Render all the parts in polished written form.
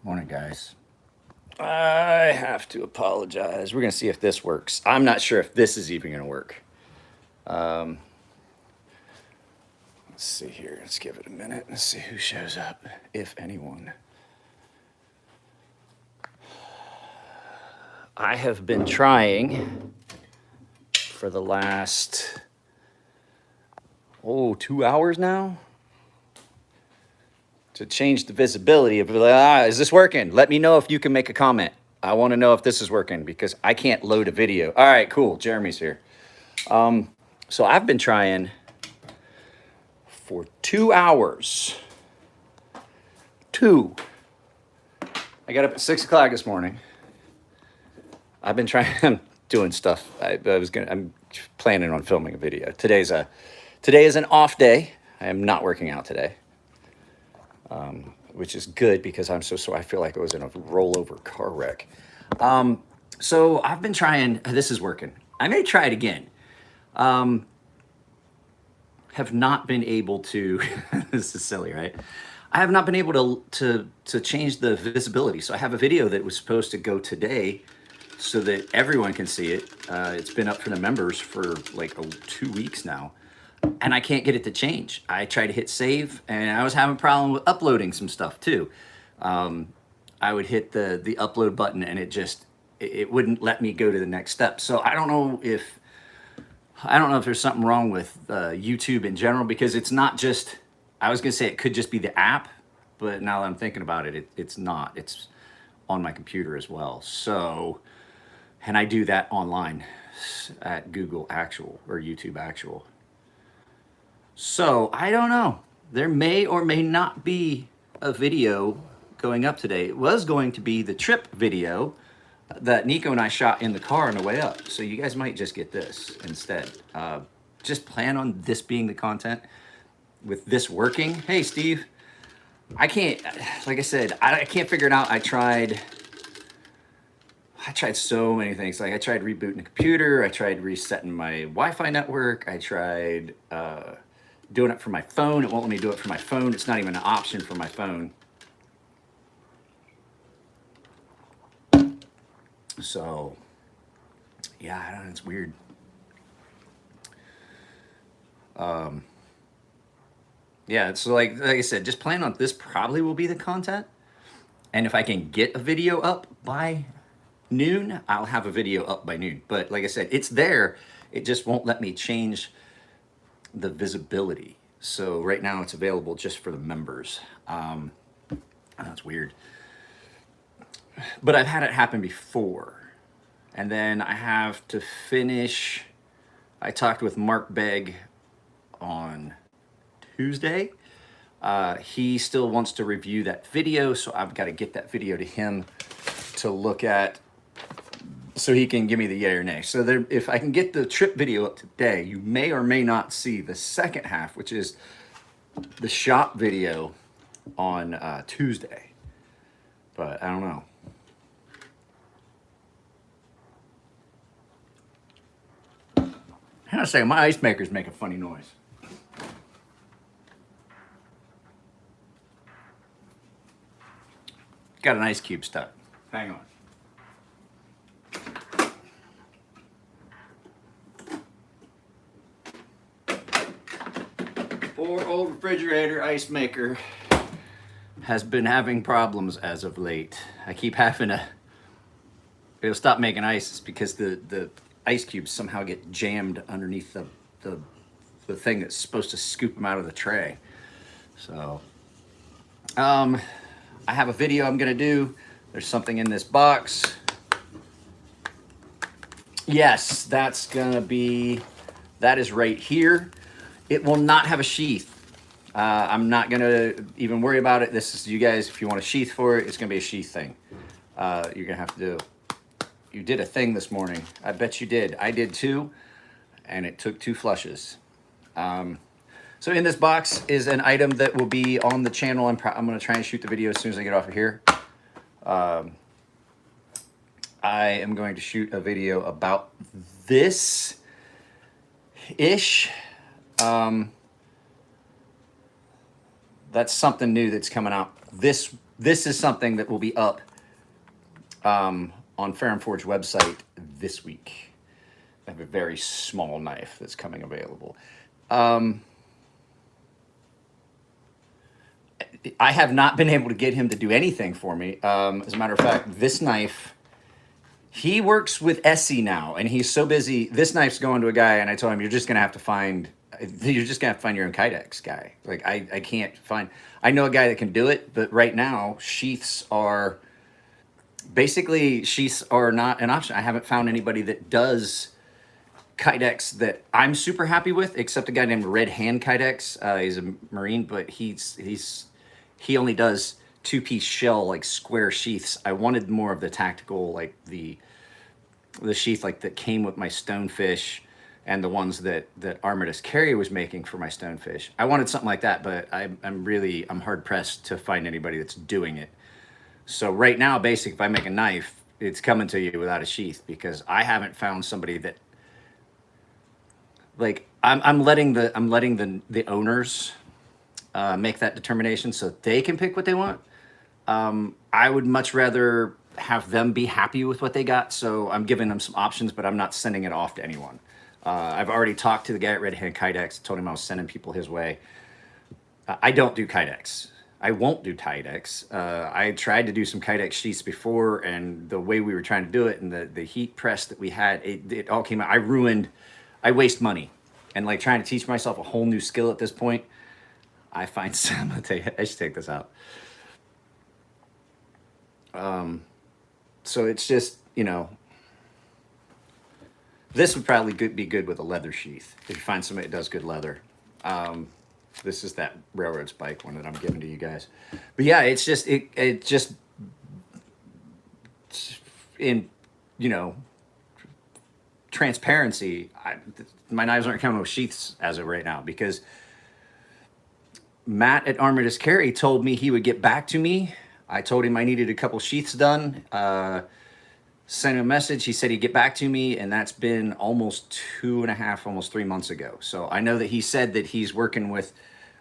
Morning, guys. I have to apologize. We're going to see if this works. I'm not sure if this is even going to work. Let's see here. Let's give it a minute. Let's see who shows up, if anyone. I have been trying for the last, 2 hours now to change the visibility of, is this working? Let me know if you can make a comment. I want to know if this is working because I can't load a video. All right, cool. Jeremy's here. So I've been trying for 2 hours. I got up at 6 o'clock this morning. I've been trying, I'm doing stuff. I'm planning on filming a video. Today is an off day. I am not working out today. Which is good because I'm so sore. I feel like I was in a rollover car wreck. So I've been trying, this is working. I may try it again. Have not been able to, this is silly, right? I have not been able to change the visibility. So I have a video that was supposed to go today so that everyone can see it. It's been up for the members for like 2 weeks now. And I can't get it to change. I tried to hit save, and I was having a problem with uploading some stuff too. I would hit the upload button, and it wouldn't let me go to the next step. So I don't know if there's something wrong with YouTube in general, because it's not just. I was gonna say it could just be the app, but now that I'm thinking about it, it's not. It's on my computer as well. So, and I do that online at Google Actual or YouTube Actual. So I don't know. There may or may not be a video going up today. It was going to be the trip video that Nico and I shot in the car on the way up. So you guys might just get this instead. Just plan on this being the content with this working. Hey, Steve. I can't, like I said, I can't figure it out. I tried so many things. Like I tried rebooting the computer. I tried resetting my Wi-Fi network. I tried doing it for my phone. It won't let me do it for my phone. It's not even an option for my phone. So, yeah, I don't know, it's weird. Yeah, so like I said, just plan on this probably will be the content. And if I can get a video up by noon, I'll have a video up by noon. But like I said, it's there. It just won't let me change the visibility. So right now it's available just for the members. That's weird. But I've had it happen before. And then I have to finish. I talked with Mark Begg on Tuesday. He still wants to review that video, so I've got to get that video to him to look at so he can give me the yay or nay. So there, if I can get the trip video up today, you may or may not see the second half, which is the shop video on Tuesday. But I don't know. Hang on a second, my ice maker's making a funny noise. Got an ice cube stuck. Hang on. Poor old refrigerator ice maker has been having problems as of late. I keep having to, it'll stop making ice because the ice cubes somehow get jammed underneath the thing that's supposed to scoop them out of the tray. So, I have a video I'm gonna do. There's something in this box. Yes, that is right here. It will not have a sheath. I'm not gonna even worry about it. This is, you guys, if you want a sheath for it, it's gonna be a sheath thing. You're gonna have to do. You did a thing this morning. I bet you did. I did too, and it took 2 flushes. So in this box is an item that will be on the channel. I'm gonna try and shoot the video as soon as I get off of here. I am going to shoot a video about this-ish. That's something new that's coming out this this is something that will be up on Fair and Forge website this week. I have a very small knife that's coming available. I have not been able to get him to do anything for me. As a matter of fact, this knife, he works with Essie now, and he's so busy. This knife's going to a guy, and I told him, you're just gonna have to find your own Kydex guy. Like I can't find. I know a guy that can do it, but right now sheaths are not an option. I haven't found anybody that does Kydex that I'm super happy with, except a guy named Red Hand Kydex. He's a Marine, but he only does 2-piece shell, like square sheaths. I wanted more of the tactical, like the sheath like that came with my Stonefish and the ones that Armitage Carry was making for my Stonefish. I wanted something like that, but I'm hard pressed to find anybody that's doing it. So right now, basically, if I make a knife, it's coming to you without a sheath, because I haven't found somebody that, like, I'm letting the owners make that determination so they can pick what they want. I would much rather have them be happy with what they got, so I'm giving them some options, but I'm not sending it off to anyone. I've already talked to the guy at Red Hand Kydex, told him I was sending people his way. I don't do Kydex. I won't do Kydex. I tried to do some Kydex sheets before, and the way we were trying to do it and the heat press that we had, it all came out. I waste money. And like trying to teach myself a whole new skill at this point, I find some, I should take this out. So it's just, this would probably be good with a leather sheath. If you find somebody that does good leather. This is that railroad spike one that I'm giving to you guys. But yeah, it's just, it just, in, transparency, my knives aren't coming with sheaths as of right now, because Matt at Armitage Carry told me he would get back to me. I told him I needed a couple sheaths done. Sent him a message. He said he'd get back to me, and that's been almost 2.5, almost 3 months ago. So I know that he said that he's working with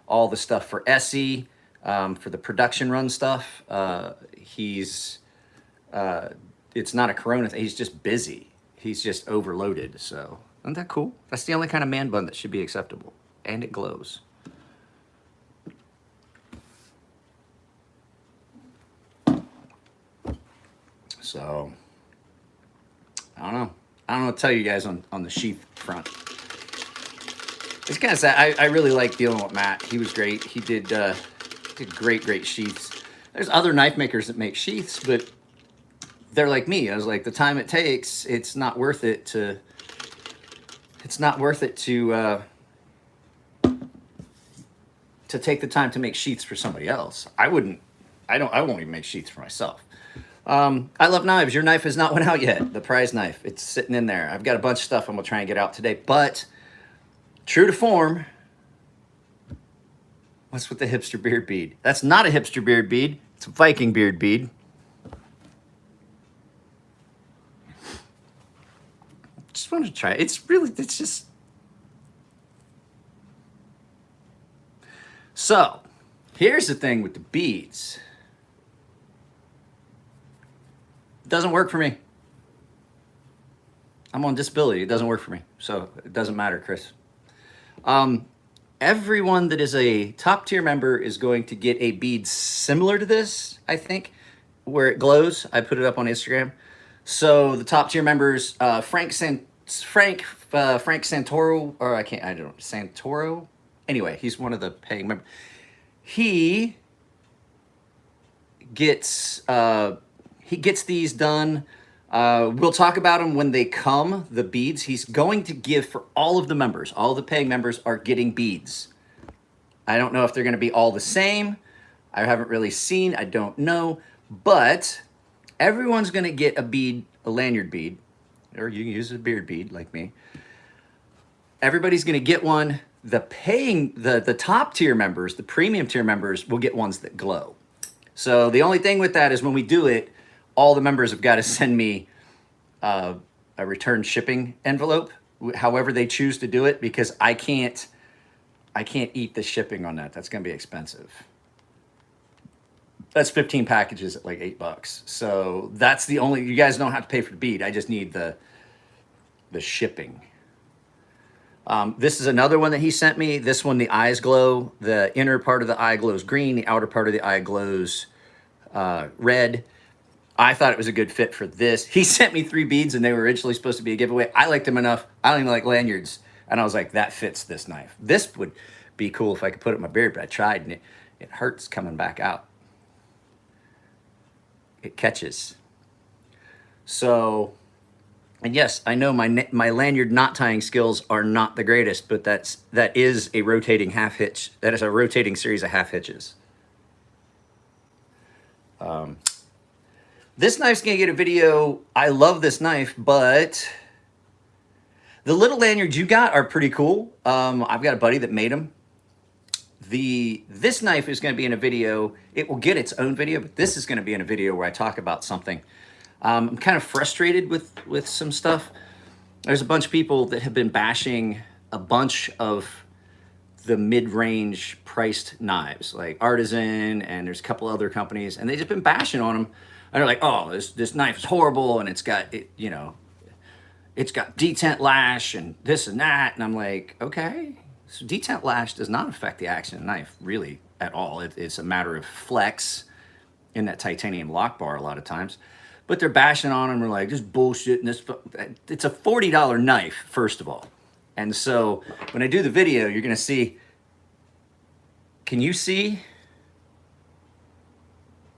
all the stuff for Essie, for the production run stuff. It's not a Corona thing. He's just busy. He's just overloaded. So isn't that cool? That's the only kind of man bun that should be acceptable, and it glows. So I don't know what to tell you guys on the sheath front. It's kind of sad. I really like dealing with Matt. He was great. He did great sheaths. There's other knife makers that make sheaths, but they're like me. I was like, the time it takes, it's not worth it to take the time to make sheaths for somebody else. I won't even make sheaths for myself. I love knives. Your knife has not went out yet. The prize knife. It's sitting in there. I've got a bunch of stuff I'm going to try and get out today. But true to form, what's with the hipster beard bead? That's not a hipster beard bead. It's a Viking beard bead. Just wanted to try it. It's just... So, here's the thing with the beads. Doesn't work for me. I'm on disability. It doesn't work for me. So it doesn't matter, Chris. Everyone that is a top tier member is going to get a bead similar to this, I think, where it glows. I put it up on Instagram. So the top tier members, Frank Santoro, or I don't know, Santoro. Anyway, he's one of the paying members. He gets these done. We'll talk about them when they come, the beads. He's going to give for all of the members. All the paying members are getting beads. I don't know if they're going to be all the same. I haven't really seen. I don't know. But everyone's going to get a bead, a lanyard bead, or you can use a beard bead like me. Everybody's going to get one. The top tier members, the premium tier members, will get ones that glow. So the only thing with that is when we do it, all the members have got to send me a return shipping envelope, however they choose to do it, because I can't eat the shipping on that. That's going to be expensive. That's 15 packages at like $8. So that's the only, you guys don't have to pay for the bead. I just need the shipping. This is another one that he sent me. This one, the eyes glow. The inner part of the eye glows green. The outer part of the eye glows red. I thought it was a good fit for this. He sent me 3 beads and they were originally supposed to be a giveaway. I liked them enough. I don't even like lanyards. And I was like, that fits this knife. This would be cool if I could put it in my beard, but I tried and it hurts coming back out. It catches. So, and yes, I know my lanyard knot tying skills are not the greatest, but that is a rotating half hitch. That is a rotating series of half hitches. This knife's gonna get a video. I love this knife, but the little lanyards you got are pretty cool. I've got a buddy that made them. This knife is gonna be in a video. It will get its own video, but this is gonna be in a video where I talk about something. I'm kind of frustrated with some stuff. There's a bunch of people that have been bashing a bunch of the mid-range priced knives, like Artisan, and there's a couple other companies, and they've just been bashing on them. And they're like, oh, this knife is horrible, and it's got detent lash and this and that. And I'm like, okay, so detent lash does not affect the action of the knife really at all. It's a matter of flex in that titanium lock bar a lot of times. But they're bashing on them. We're like, this bullshit. And it's a $40 knife, first of all. And so when I do the video, you're going to see, can you see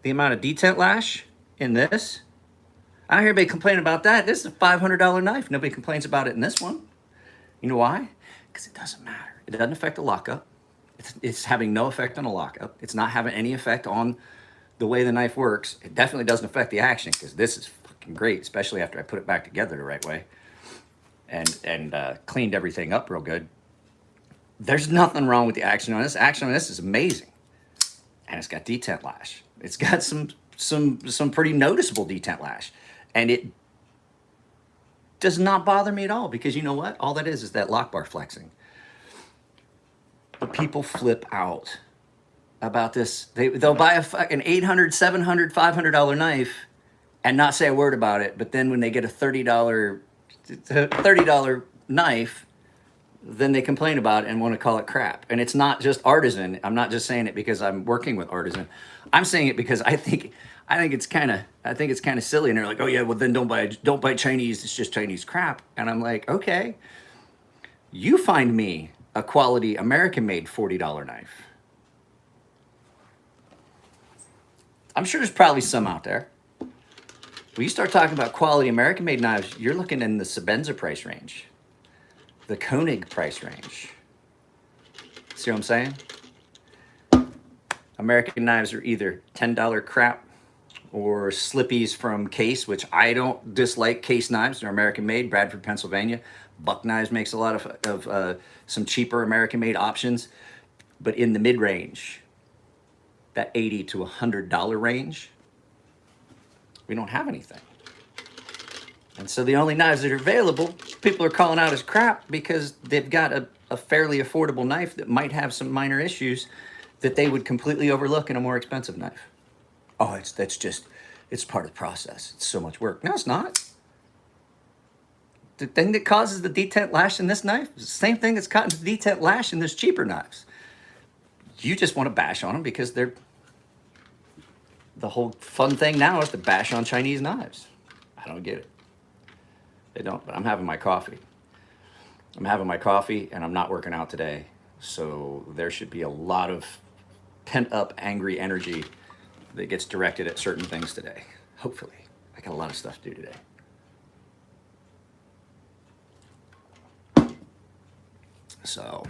the amount of detent lash in this? I don't hear anybody complaining about that. This is a $500 knife. Nobody complains about it in this one. You know why? Because it doesn't matter. It doesn't affect the lockup. It's having no effect on the lockup. It's not having any effect on the way the knife works. It definitely doesn't affect the action, because this is fucking great, especially after I put it back together the right way and cleaned everything up real good. There's nothing wrong with the action on this. Action on this is amazing. And it's got detent lash. It's got some pretty noticeable detent lash. And it does not bother me at all, because you know what? All that is that lock bar flexing. But people flip out about this. They'll buy a fucking $800, $700, $500 knife and not say a word about it. But then when they get a $30 knife, then they complain about it and want to call it crap. And it's not just Artisan. I'm not just saying it because I'm working with Artisan. I'm saying it because I think it's kind of silly. And they're like, oh yeah, well then don't buy Chinese. It's just Chinese crap. And I'm like, okay, you find me a quality American-made $40 knife. I'm sure there's probably some out there. When you start talking about quality American-made knives, you're looking in the Sebenza price range, the Koenig price range. See what I'm saying? American knives are either $10 crap or Slippies from Case, which I don't dislike Case knives. They're American-made, Bradford, Pennsylvania. Buck Knives makes a lot of some cheaper American-made options, but in the mid-range, that $80 to $100 range, we don't have anything. And so the only knives that are available, people are calling out as crap because they've got a fairly affordable knife that might have some minor issues that they would completely overlook in a more expensive knife. Oh, it's part of the process. It's so much work. No, it's not. The thing that causes the detent lash in this knife is the same thing that's causing the detent lash in those cheaper knives. You just want to bash on them because they're... The whole fun thing now is to bash on Chinese knives. I don't get it. They don't, but I'm having my coffee. I'm having my coffee and I'm not working out today. So there should be a lot of pent up angry energy that gets directed at certain things today. Hopefully. I got a lot of stuff to do today. So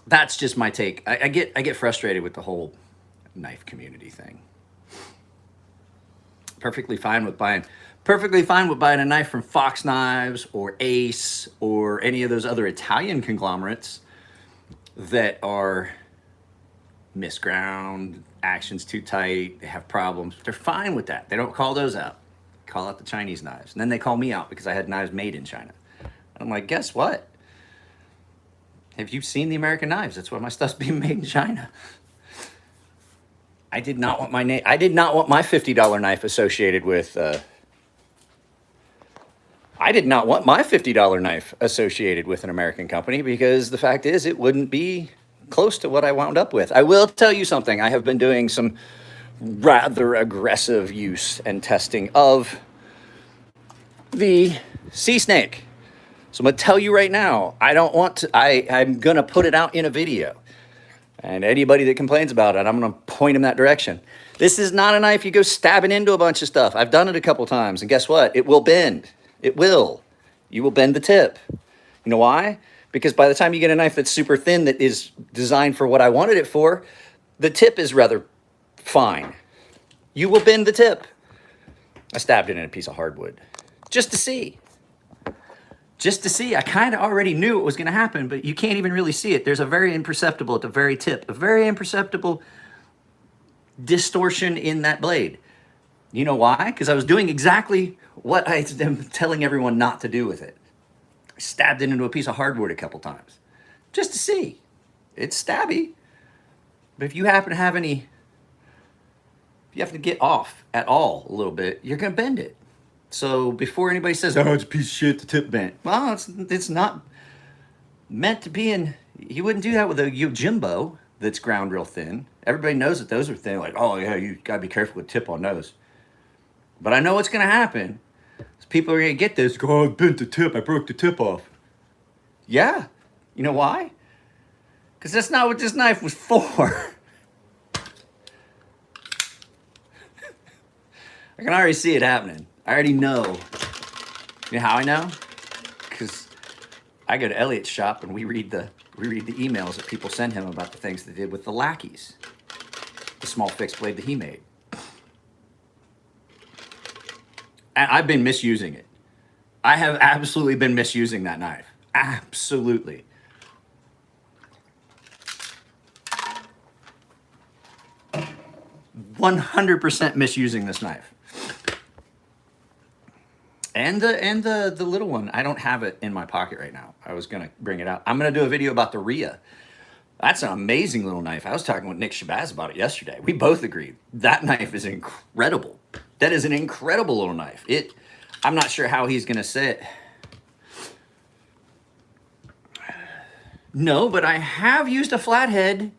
that's just my take. I get frustrated with the whole knife community thing. Perfectly fine with buying a knife from Fox Knives or Ace or any of those other Italian conglomerates that are misground, action's too tight, they have problems. They're fine with that. They don't call those out. They call out the Chinese knives. And then they call me out because I had knives made in China. And I'm like, guess what? Have you seen the American knives? That's why my stuff's being made in China. I did not want my name. I did not want my $50 knife associated with. I did not want my $50 knife associated with an American company because the fact is it wouldn't be close to what I wound up with. I will tell you something. I have been doing some rather aggressive use and testing of the Sea Snake. So I'm gonna tell you right now, I don't want to, I'm gonna put it out in a video. And anybody that complains about it, I'm gonna point them that direction. This is not a knife you go stabbing into a bunch of stuff. I've done it a couple times, and guess what? It will bend. It will. You will bend the tip. You know why? Because by the time you get a knife that's super thin that is designed for what I wanted it for, the tip is rather fine. You will bend the tip. I stabbed it in a piece of hardwood just to see. Just to see. I kind of already knew it was going to happen, but you can't even really see it. There's a very imperceptible at the very tip, a very imperceptible distortion in that blade. You know why? Because I was doing exactly what I am telling everyone not to do with it. I stabbed it into a piece of hardwood a couple times just to see. It's stabby, but if you happen to have any, if you have to get off at all a little bit, you're going to bend it. So before anybody says, oh, it's a piece of shit, the tip bent. Well, it's not meant to be in, you wouldn't do that with a Yojimbo that's ground real thin. Everybody knows that those are thin. Like, oh yeah, you gotta be careful with tip on those. But I know what's gonna happen. Is people are gonna get this, go, oh, I bent the tip, I broke the tip off. Yeah, you know why? Because that's not what this knife was for. I can already see it happening. I already know. You know how I know? Because I go to Elliot's shop and we read the emails that people send him about the things they did with the Lackeys, the small fixed blade that he made. And I've been misusing it. I have absolutely been misusing that knife. Absolutely. %100 misusing this knife. And the little one, I don't have it in my pocket right now. I was gonna bring it out. I'm gonna do a video about the Rhea. That's an amazing little knife. I was talking with Nick Shabazz about it yesterday. We both agreed. That knife is incredible. That is an incredible little knife. I'm not sure how he's gonna sit. No, but I have used a flathead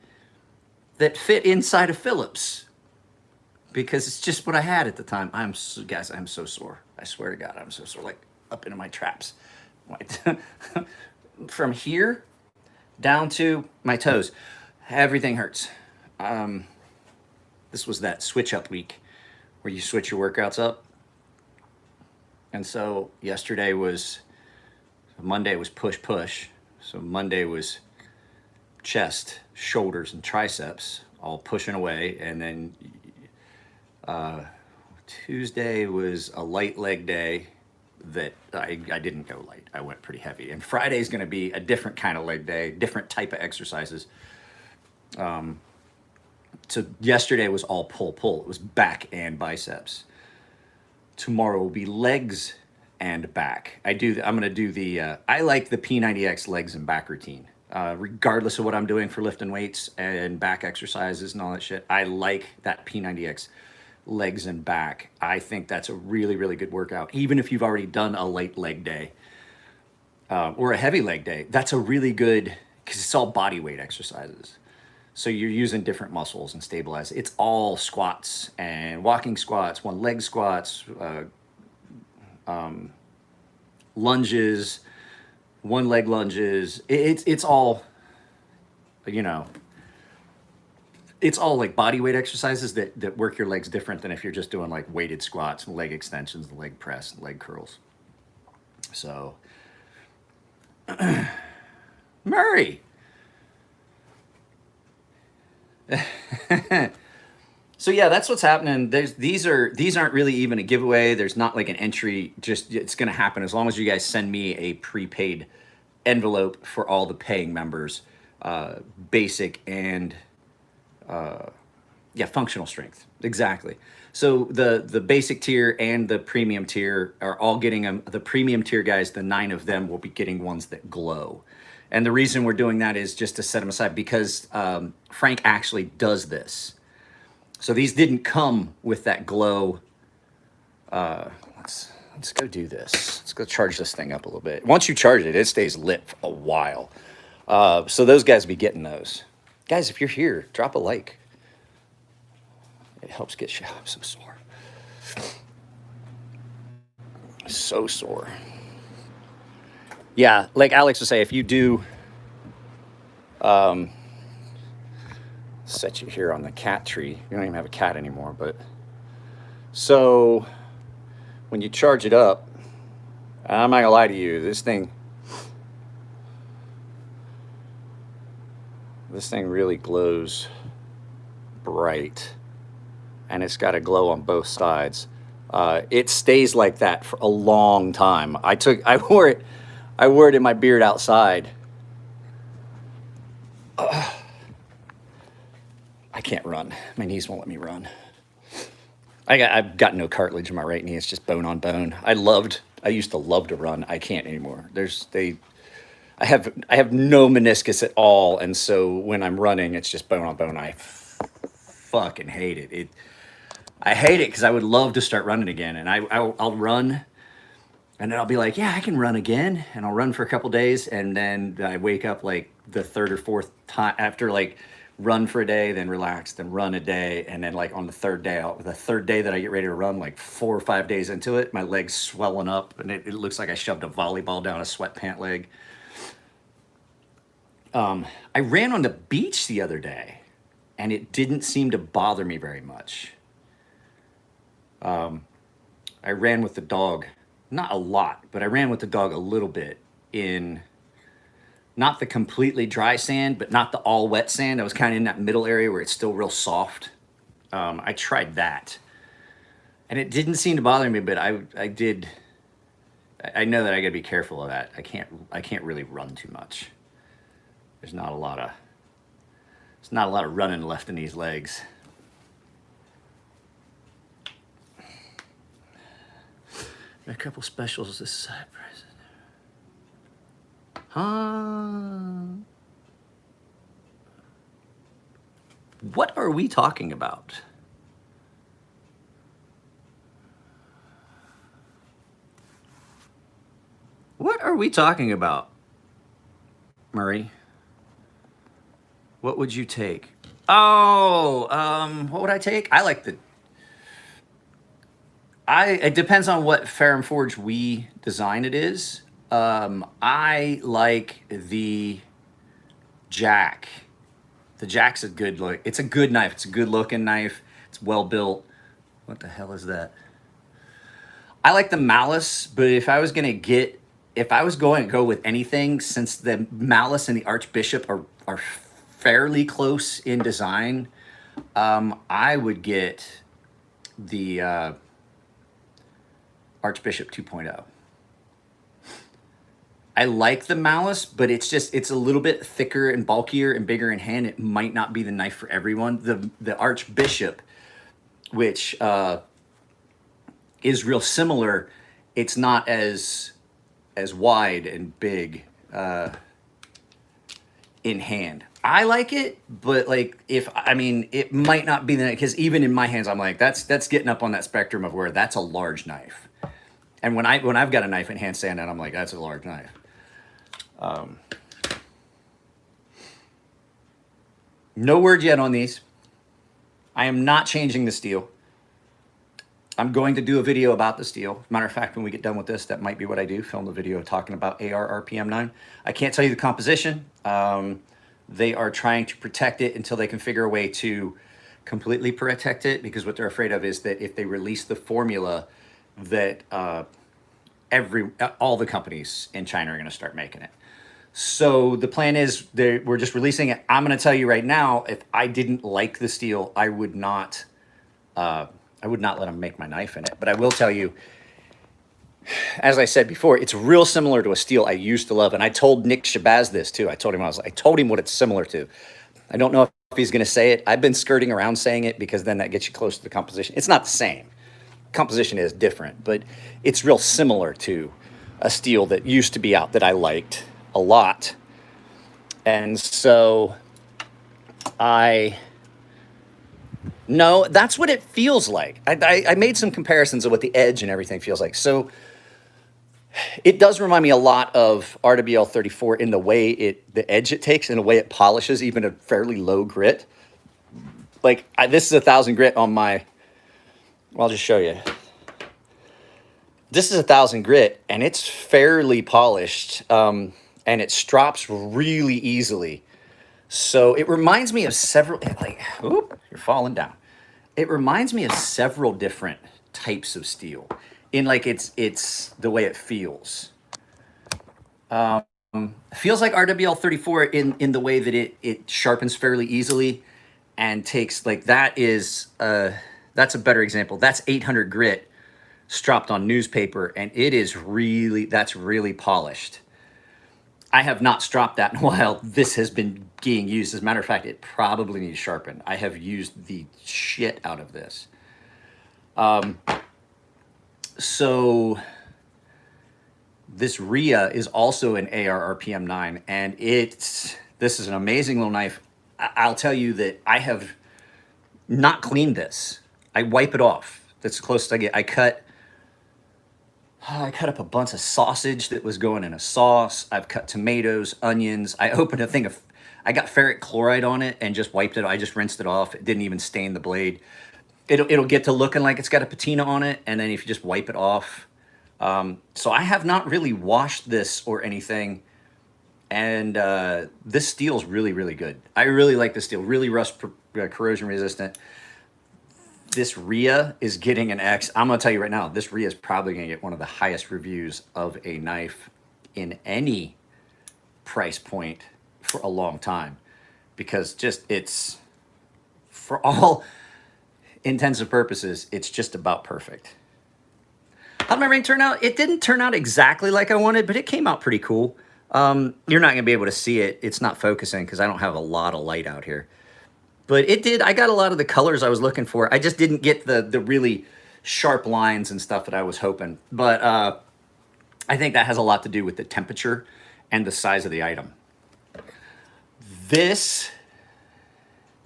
that fit inside a Phillips because it's just what I had at the time. Guys, I'm so sore. I swear to God, I'm so sore, like up into my traps. From here down to my toes, everything hurts. This was that switch up week where you switch your workouts up. And so Monday was push. So Monday was chest, shoulders, and triceps all pushing away. And then Tuesday was a light leg day that I didn't go light. I went pretty heavy. And Friday is going to be a different kind of leg day, different type of exercises. So yesterday was all pull. It was back and biceps. Tomorrow will be legs and back. I'm going to do I like the P90X legs and back routine. Regardless of what I'm doing for lifting weights and back exercises and all that shit, I like that P90X legs and back. I think that's a really, really good workout. Even if you've already done a light leg day or a heavy leg day, that's a really good, because it's all body weight exercises. So you're using different muscles and stabilize. It's all squats and walking squats, one leg squats, lunges, one leg lunges. It's all, it's all like body weight exercises that work your legs different than if you're just doing like weighted squats and leg extensions, leg press, and leg curls. So, Murray. So yeah, that's what's happening. These aren't really even a giveaway. There's not like an entry. Just it's gonna happen as long as you guys send me a prepaid envelope for all the paying members, basic and functional strength. Exactly. So the basic tier and the premium tier are all getting them. The premium tier guys, the 9 of them will be getting ones that glow. And the reason we're doing that is just to set them aside because Frank actually does this. So these didn't come with that glow. Let's go do this. Let's go charge this thing up a little bit. Once you charge it, it stays lit for a while. So those guys be getting those. Guys, if you're here, drop a like. It helps get you. I'm so sore. So sore. Yeah, like Alex would say, if you do set you here on the cat tree, you don't even have a cat anymore, but so when you charge it up, I'm not gonna lie to you, this thing really glows bright, and it's got a glow on both sides. It stays like that for a long time. I wore it in my beard outside. I can't run. My knees won't let me run. I've got no cartilage in my right knee. It's just bone on bone. I used to love to run. I can't anymore. I have no meniscus at all, and so when I'm running, it's just bone on bone. I fucking hate it. I hate it because I would love to start running again, and I'll run, and then I'll be like, yeah, I can run again, and I'll run for a couple days, and then I wake up like the third or fourth time after like run for a day, then relax, then run a day, and then like on the third day that I get ready to run, like 4 or 5 days into it, my leg's swelling up, and it looks like I shoved a volleyball down a sweat pant leg. I ran on the beach the other day, and it didn't seem to bother me very much. I ran with the dog, not a lot, but I ran with the dog a little bit in not the completely dry sand, but not the all wet sand. I was kind of in that middle area where it's still real soft. I tried that, and it didn't seem to bother me, but I know that I gotta be careful of that. I can't really run too much. There's not a lot of running left in these legs. A couple specials this side price. What are we talking about? What are we talking about, Murray? What would you take? Oh, what would I take? It depends on what Ferrum Forge we design it is. I like the Jack. The Jack's a good look. It's a good knife. It's a good looking knife. It's well built. What the hell is that? I like the Malice, but if I was going to go with anything, since the Malice and the Archbishop are fairly close in design, I would get the Archbishop 2.0. I like the Malice, but it's a little bit thicker and bulkier and bigger in hand. It might not be the knife for everyone. The Archbishop, which is real similar, it's not as wide and big in hand. I like it, but like it might not be the, because even in my hands, I'm like, that's getting up on that spectrum of where that's a large knife. And when I've got a knife in hand stand out, I'm like, that's a large knife. No word yet on these. I am not changing the steel. I'm going to do a video about the steel. Matter of fact, when we get done with this, that might be what I do, film the video talking about AR RPM9. I can't tell you the composition. They are trying to protect it until they can figure a way to completely protect it, because what they're afraid of is that if they release the formula, that all the companies in China are going to start making it. So the plan is we're just releasing it. I'm going to tell you right now, if I didn't like the steel, I would not let them make my knife in it. But I will tell you, as I said before, it's real similar to a steel I used to love. And I told Nick Shabazz this too. I told him what it's similar to. I don't know if he's going to say it. I've been skirting around saying it because then that gets you close to the composition. It's not the same. Composition is different, but it's real similar to a steel that used to be out that I liked a lot. And so I No, that's what it feels like. I made some comparisons of what the edge and everything feels like. So it does remind me a lot of RWL 34 in the way the edge it takes, and the way it polishes even a fairly low grit. Like this is 1,000 grit on my, well, I'll just show you. This is 1,000 grit and it's fairly polished, and it strops really easily. So it reminds me of several, like, oop, you're falling down. It reminds me of several different types of steel in like it's the way it feels. Feels like RWL 34 in the way that it sharpens fairly easily and takes, like, that's a better example. That's 800 grit stropped on newspaper, and it is really, that's really polished. I have not stropped that in a while. This has been being used. As a matter of fact, it probably needs sharpened. I have used the shit out of this. So this Rhea is also an AR RPM 9, and this is an amazing little knife. I'll tell you that I have not cleaned this. I wipe it off. That's the closest I get. I cut up a bunch of sausage that was going in a sauce. I've cut tomatoes, onions. I opened a thing of, I got ferric chloride on it and just wiped it. I just rinsed it off. It didn't even stain the blade. It'll get to looking like it's got a patina on it, and then if you just wipe it off. So I have not really washed this or anything, and this steel's really, really good. I really like this steel. Really rust corrosion resistant. This Rhea is getting an X. I'm gonna tell you right now, this Rhea is probably gonna get one of the highest reviews of a knife in any price point for a long time, because just it's, for all intents and purposes, it's just about perfect. How did my ring turn out? It didn't turn out exactly like I wanted, but it came out pretty cool. You're not gonna be able to see it. It's not focusing because I don't have a lot of light out here. But it did, I got a lot of the colors I was looking for. I just didn't get the really sharp lines and stuff that I was hoping. But I think that has a lot to do with the temperature and the size of the item. This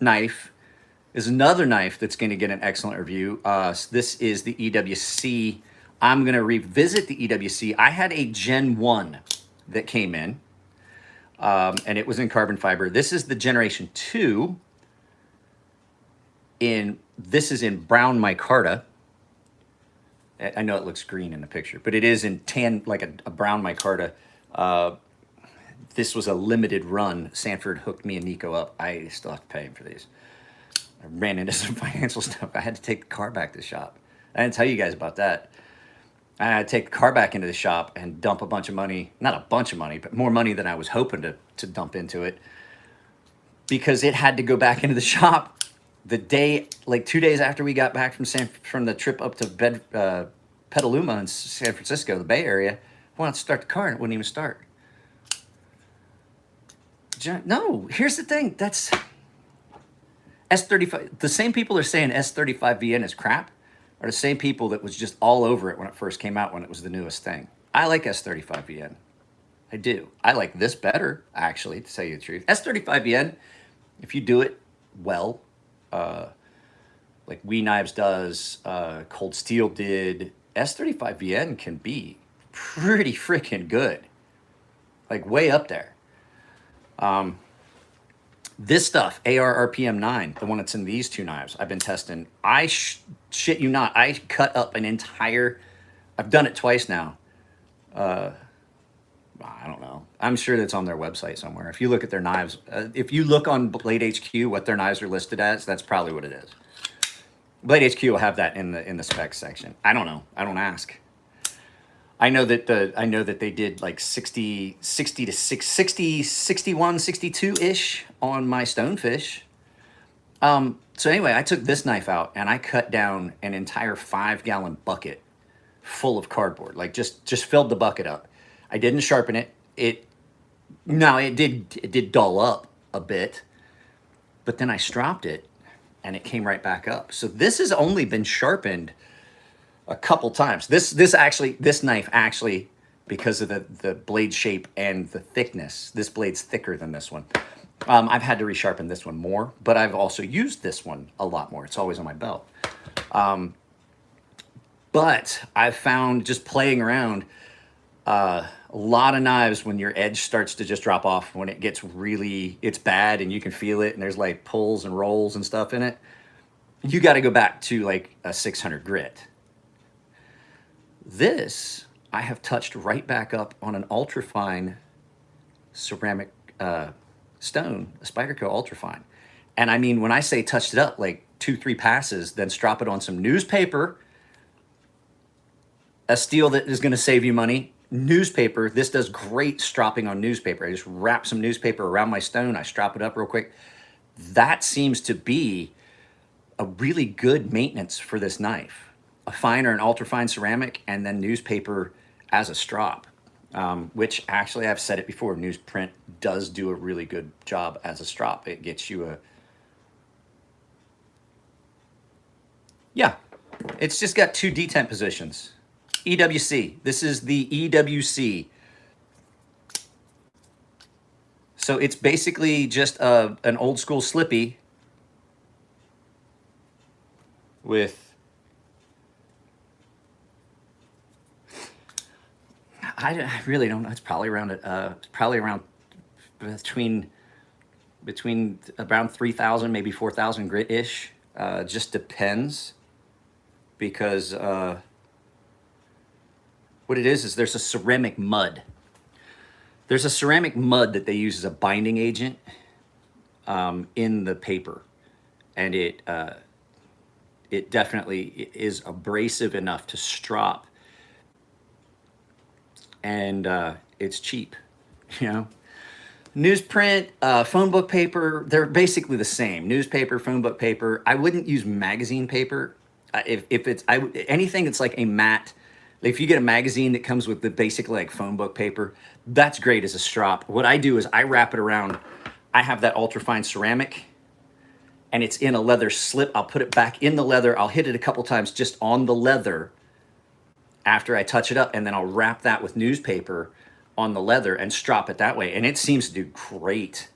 knife is another knife that's going to get an excellent review. This is the EWC. I'm going to revisit the EWC. I had a Gen 1 that came in, and it was in carbon fiber. This is the Generation 2. This is in brown micarta. I know it looks green in the picture, but it is in tan, like a brown micarta. This was a limited run. Sanford hooked me and Nico up. I still have to pay him for these. I ran into some financial stuff. I had to take the car back to the shop. I didn't tell you guys about that. I had to take the car back into the shop and dump a bunch of money, not a bunch of money, but more money than I was hoping to dump into it, because it had to go back into the shop the day, like 2 days after we got back from the trip up to Petaluma in San Francisco, the Bay Area. I wanted to start the car and it wouldn't even start. No, here's the thing. That's S35. The same people are saying S35VN is crap are the same people that was just all over it when it first came out, when it was the newest thing. I like S35VN. I do. I like this better, actually, to tell you the truth. S35VN, if you do it well, like We Knives does, Cold Steel did, S35VN can be pretty freaking good. Like way up there. This stuff, AR RPM 9, the one that's in these two knives, I've been testing. I shit you not, I cut up an entire, I've done it twice now. I don't know. I'm sure that's on their website somewhere. If you look at their knives, if you look on Blade HQ, what their knives are listed as, that's probably what it is. Blade HQ will have that in the specs section. I don't know. I don't ask. I know that they did like 60 to 61, 62-ish on my Stonefish. So anyway, I took this knife out and I cut down an entire 5-gallon bucket full of cardboard. Like just filled the bucket up. I didn't sharpen it. It did dull up a bit, but then I stropped it and it came right back up. So this has only been sharpened a couple times. This knife actually, because of the blade shape and the thickness, this blade's thicker than this one. I've had to resharpen this one more, but I've also used this one a lot more. It's always on my belt. But I've found just playing around, a lot of knives when your edge starts to just drop off, when it gets really, it's bad and you can feel it and there's like pulls and rolls and stuff in it, you got to go back to like a 600 grit. This I have touched right back up on an ultrafine ceramic stone, a Spyderco ultrafine. And I mean, when I say touched it up, like 2, 3 passes, then strop it on some newspaper, a steel that is going to save you money. Newspaper, this does great stropping on newspaper. I just wrap some newspaper around my stone, I strop it up real quick. That seems to be a really good maintenance for this knife. A fine or an ultrafine ceramic, and then newspaper as a strop, which actually I've said it before, newsprint does do a really good job as a strop. It gets you a, yeah, it's just got 2 detent positions. EWC, this is the EWC. So it's basically just an old school slippy with, I really don't know. It's probably around between around 3,000, maybe 4,000 grit ish. Just depends, because what it is there's a ceramic mud. There's a ceramic mud that they use as a binding agent in the paper, and it definitely is abrasive enough to strop, and it's cheap, you know. Newsprint, phone book paper, they're basically the same. Newspaper, phone book paper. I wouldn't use magazine paper. If it's anything that's like a matte, if you get a magazine that comes with the basically like phone book paper, that's great as a strop. What I do is I wrap it around. I have that ultrafine ceramic, and it's in a leather slip. I'll put it back in the leather. I'll hit it a couple times just on the leather after I touch it up, and then I'll wrap that with newspaper on the leather and strop it that way, and it seems to do great.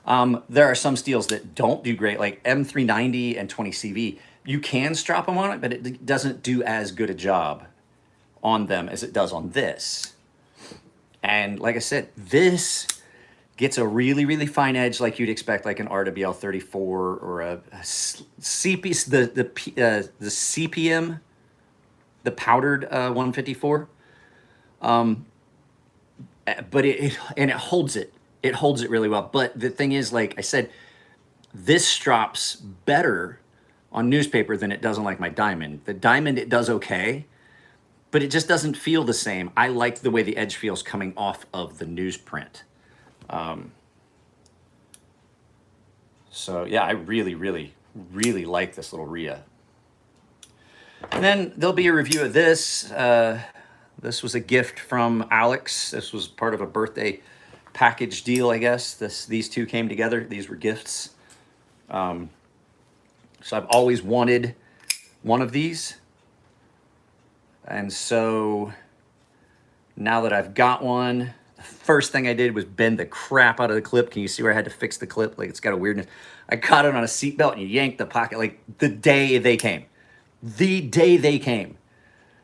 There are some steels that don't do great, like M390 and 20CV. You can strop them on it, but it doesn't do as good a job on them as it does on this. And like I said, this gets a really, really fine edge like you'd expect, like an RWL 34 or a CP, the CPM, the powdered 154. But it holds it. It holds it really well. But the thing is, like I said, this strops better on newspaper than it does on like my diamond. The diamond, it does okay, but it just doesn't feel the same. I like the way the edge feels coming off of the newsprint. So yeah, I really, really, really like this little Rhea. And then there'll be a review of this. This was a gift from Alex. This was part of a birthday package deal, I guess. These two came together. These were gifts. So I've always wanted one of these. And so now that I've got one, the first thing I did was bend the crap out of the clip. Can you see where I had to fix the clip? Like, it's got a weirdness. I caught it on a seatbelt and yanked the pocket like the day they came. The day they came.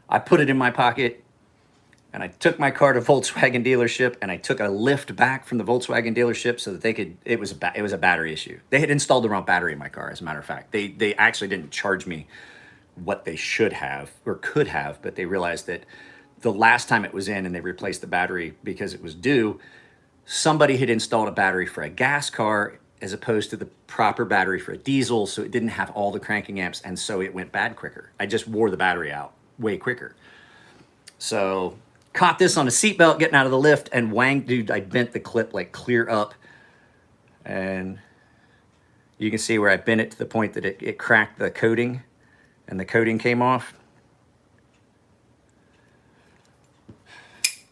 I put it in my pocket, and I took my car to Volkswagen dealership, and I took a lift back from the Volkswagen dealership so that they could, it was a battery issue. They had installed the wrong battery in my car, as a matter of fact. They actually didn't charge me what they should have or could have, but they realized that the last time it was in and they replaced the battery because it was due, somebody had installed a battery for a gas car as opposed to the proper battery for a diesel, so it didn't have all the cranking amps, and so it went bad quicker. I just wore the battery out way quicker. So caught this on a seatbelt getting out of the lift, and wang, dude, I bent the clip like clear up, and you can see where I bent it to the point that it cracked the coating, and the coating came off.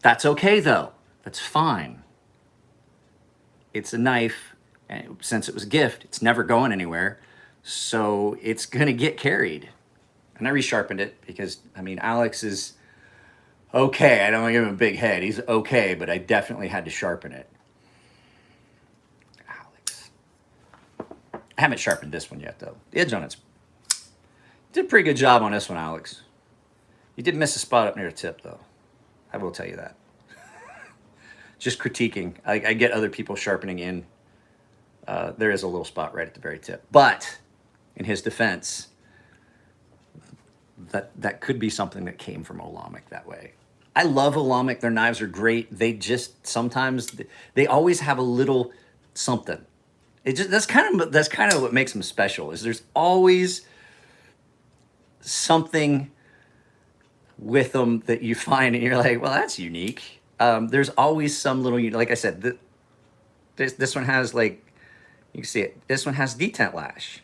That's okay though, that's fine. It's a knife, and since it was a gift, it's never going anywhere, so it's gonna get carried. And I resharpened it because, I mean, Alex is okay. I don't want to give him a big head. He's okay, but I definitely had to sharpen it. Alex. I haven't sharpened this one yet, though. The edge on it's did a pretty good job on this one, Alex. You did miss a spot up near the tip, though. I will tell you that. Just critiquing. I get other people sharpening in. There is a little spot right at the very tip. But in his defense, that could be something that came from Olamic that way. I love Olamic. Their knives are great. They just sometimes they always have a little something. It just that's kind of what makes them special. Is there's always something with them that you find and you're like, well, that's unique. There's always some little, like I said, this one has like, you can see it. This one has detent lash.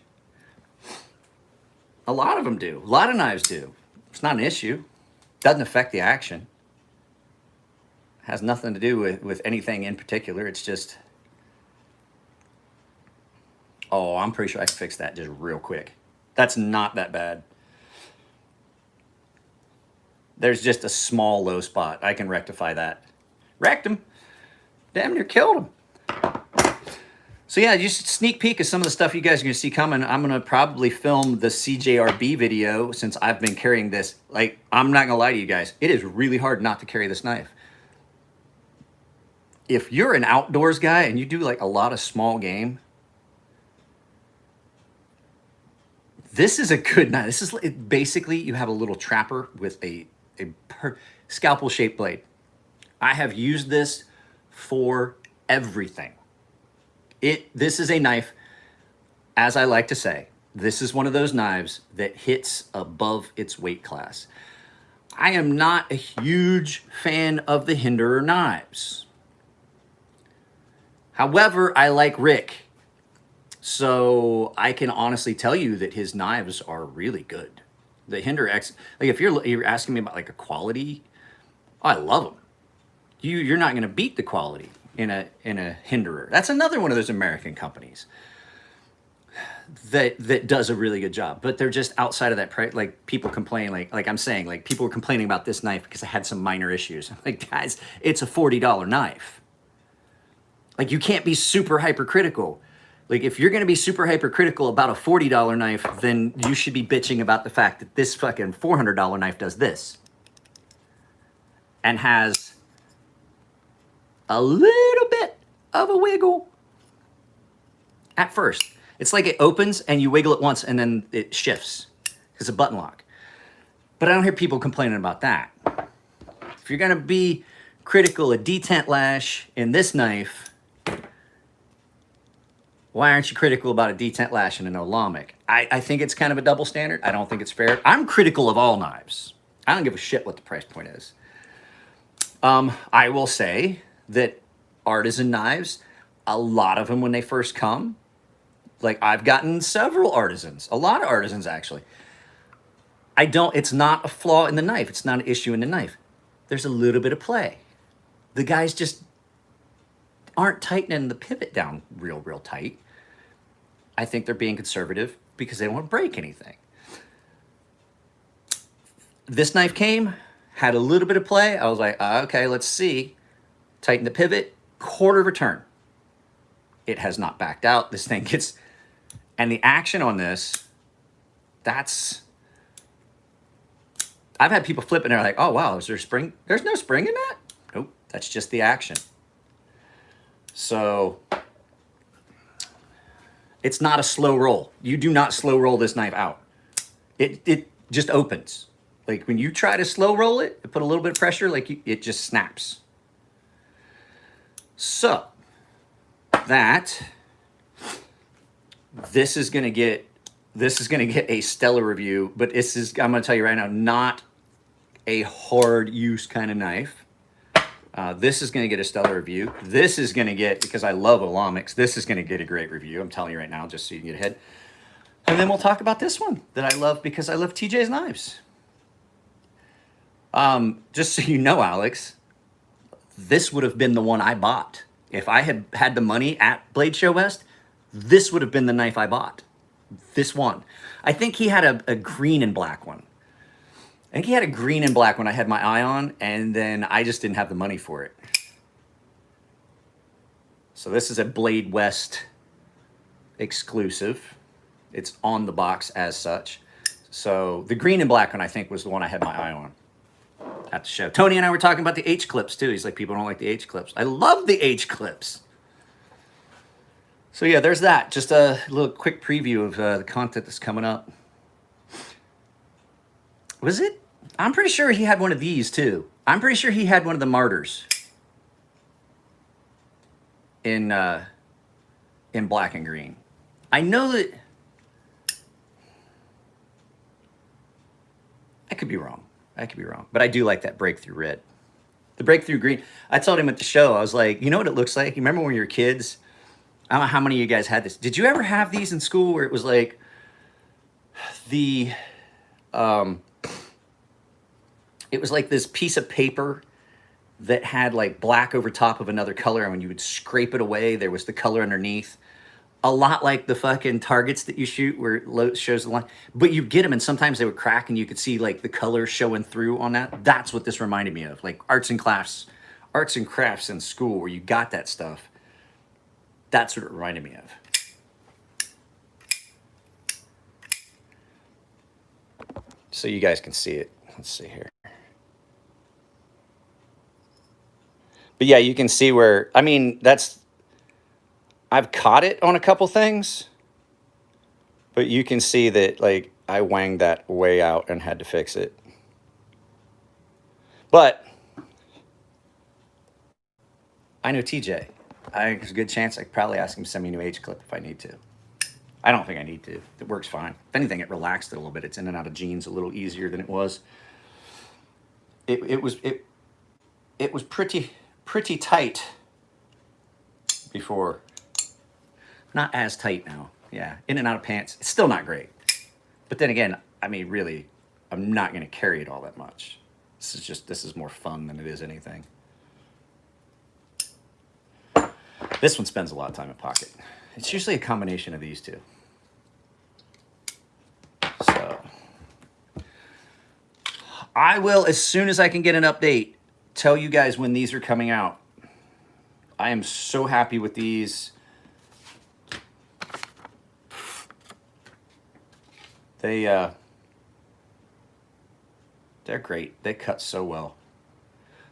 A lot of them do. A lot of knives do. It's not an issue. Doesn't affect the action. Has nothing to do with anything in particular. It's just, oh, I'm pretty sure I can fix that just real quick. That's not that bad. There's just a small low spot. I can rectify that. Wrecked him. Damn near killed him. So yeah, just a sneak peek of some of the stuff you guys are going to see coming. I'm going to probably film the CJRB video since I've been carrying this. Like, I'm not going to lie to you guys. It is really hard not to carry this knife. If you're an outdoors guy and you do like a lot of small game, this is a good knife. This is basically, you have a little trapper with a scalpel shaped blade. I have used this for everything. This is a knife, as I like to say, this is one of those knives that hits above its weight class. I am not a huge fan of the Hinderer knives. However, I like Rick. So I can honestly tell you that his knives are really good. The Hinderer X, like if you're asking me about like a quality, I love them. You're not going to beat the quality in a Hinderer. That's another one of those American companies that does a really good job, but they're just outside of that price. Like people complain, like I'm saying, like people were complaining about this knife because I had some minor issues. I'm like, guys, it's a $40 knife. Like you can't be super hypercritical. Like if you're going to be super hypercritical about a $40 knife, then you should be bitching about the fact that this fucking $400 knife does this and has a little bit of a wiggle at first. It's like it opens and you wiggle it once and then it shifts. It's a button lock. But I don't hear people complaining about that. If you're going to be critical of detent lash in this knife, why aren't you critical about a detent lash in an Olamic? I think it's kind of a double standard. I don't think it's fair. I'm critical of all knives. I don't give a shit what the price point is. I will say that artisan knives, a lot of them when they first come, like I've gotten several artisans, a lot of artisans actually. It's not a flaw in the knife. It's not an issue in the knife. There's a little bit of play. The guys just aren't tightening the pivot down real tight. I think they're being conservative because they don't want to break anything. This knife came, had a little bit of play. I was like, okay, let's see. Tighten the pivot, quarter of a turn. It has not backed out. This thing gets, and the action on this, I've had people flip it and they're like, oh wow, is there a spring? There's no spring in that? Nope, that's just the action. So it's not a slow roll. You do not slow roll this knife out. It just opens. Like when you try to slow roll it, put a little bit of pressure, like it just snaps. So this is gonna get a stellar review, but I'm gonna tell you right now, not a hard use kind of knife. This is going to get a stellar review. This is going to get, because I love Olamics, this is going to get a great review. I'm telling you right now, just so you can get ahead. And then we'll talk about this one that I love because I love TJ's knives. Just so you know, Alex, this would have been the one I bought. If I had had the money at Blade Show West, this would have been the knife I bought. This one. I think he had a green and black one. I think he had a green and black one I had my eye on, and then I just didn't have the money for it. So this is a Blade West exclusive. It's on the box as such. So the green and black one, I think, was the one I had my eye on at the show. Tony and I were talking about the H clips too. He's like, people don't like the H clips. I love the H clips. So yeah, there's that. Just a little quick preview of the content that's coming up. Was it? I'm pretty sure he had one of these too. I'm pretty sure he had one of the martyrs in black and green. I know that I could be wrong. I could be wrong, but I do like that breakthrough red. The breakthrough green. I told him at the show, I was like, you know what it looks like? You remember when you were kids? I don't know how many of you guys had this. Did you ever have these in school where it was like the it was like this piece of paper that had like black over top of another color, and when you would scrape it away, there was the color underneath. A lot like the fucking targets that you shoot where it shows the line. But you get them, and sometimes they would crack, and you could see like the color showing through on that. That's what this reminded me of. Like arts and crafts in school where you got that stuff. That's what it reminded me of. So you guys can see it. Let's see here. But yeah, you can see where, I mean, I've caught it on a couple things, but you can see that like I wanged that way out and had to fix it. But I know TJ. There's a good chance I could probably ask him to send me a new H clip if I need to. I don't think I need to. It works fine. If anything, it relaxed it a little bit. It's in and out of jeans a little easier than it was. It was pretty tight before. Not as tight now. Yeah, in and out of pants. It's still not great. But then again, I mean, really, I'm not going to carry it all that much. This is more fun than it is anything. This one spends a lot of time in pocket. It's usually a combination of these two. So I will, as soon as I can get an update, tell you guys when these are coming out. I am so happy with these. They're great. They cut so well.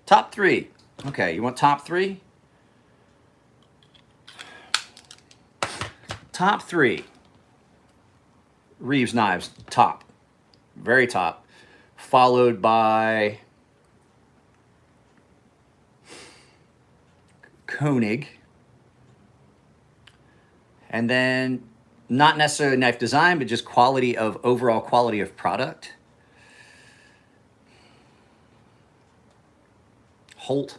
Top 3. Okay, you want top 3? Top 3. Reeves knives, top. Very top. Followed by Koenig. And then not necessarily knife design, but just overall quality of product. Holt,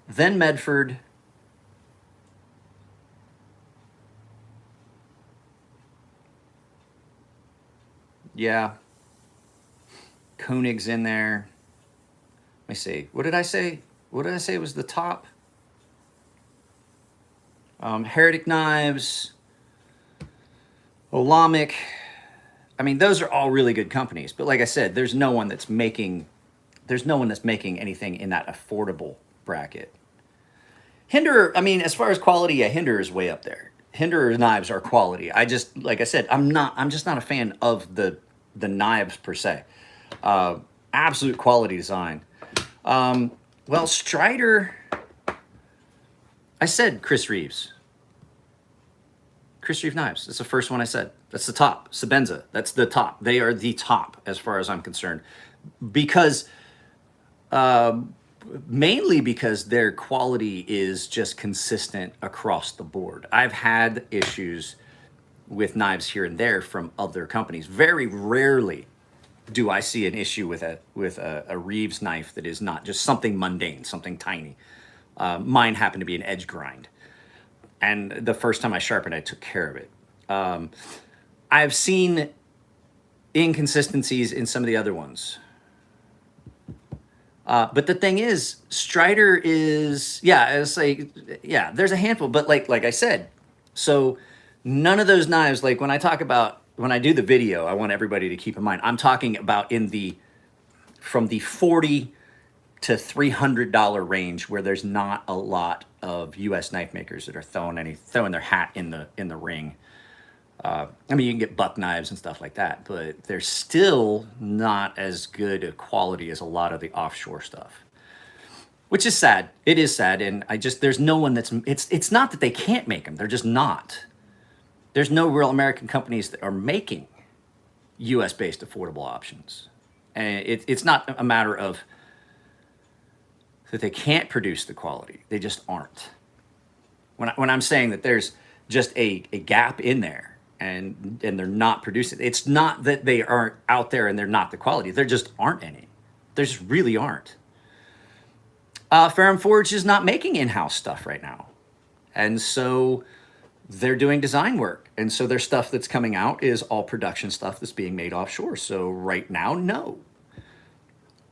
then Medford. Yeah. Koenig's in there. Let me see. What did I say? What did I say was the top? Heretic Knives, Olamic. I mean, those are all really good companies. But like I said, there's no one that's making anything in that affordable bracket. Hinderer, I mean, as far as quality, yeah, Hinderer is way up there. Hinderer knives are quality. Like I said, I'm just not a fan of the knives per se. Absolute quality design. Well, Strider, I said Chris Reeves. Chris Reeves knives. That's the first one I said. That's the top. Sebenza. That's the top. They are the top as far as I'm concerned. Because, mainly because their quality is just consistent across the board. I've had issues with knives here and there from other companies. Very rarely do I see an issue with a Reeves knife that is not just something mundane, something tiny. Mine happened to be an edge grind. And the first time I sharpened, I took care of it. I've seen inconsistencies in some of the other ones. But the thing is, Strider is, there's a handful, but like I said, so none of those knives, like when I do the video, I want everybody to keep in mind, I'm talking about from the 40 to $300 range where there's not a lot of U.S. knife makers that are throwing their hat in the ring. I mean, you can get buck knives and stuff like that, but they're still not as good a quality as a lot of the offshore stuff, which is sad. It is sad, and there's no one that's it's not that they can't make them; they're just not. There's no real American companies that are making U.S. based affordable options, and it's not a matter of that they can't produce the quality; they just aren't. When I'm saying that there's just a gap in there, and they're not producing, it's not that they aren't out there and they're not the quality. There just aren't any. There just really aren't. Ferrum Forge is not making in-house stuff right now, and so they're doing design work, and so their stuff that's coming out is all production stuff that's being made offshore. So right now, no.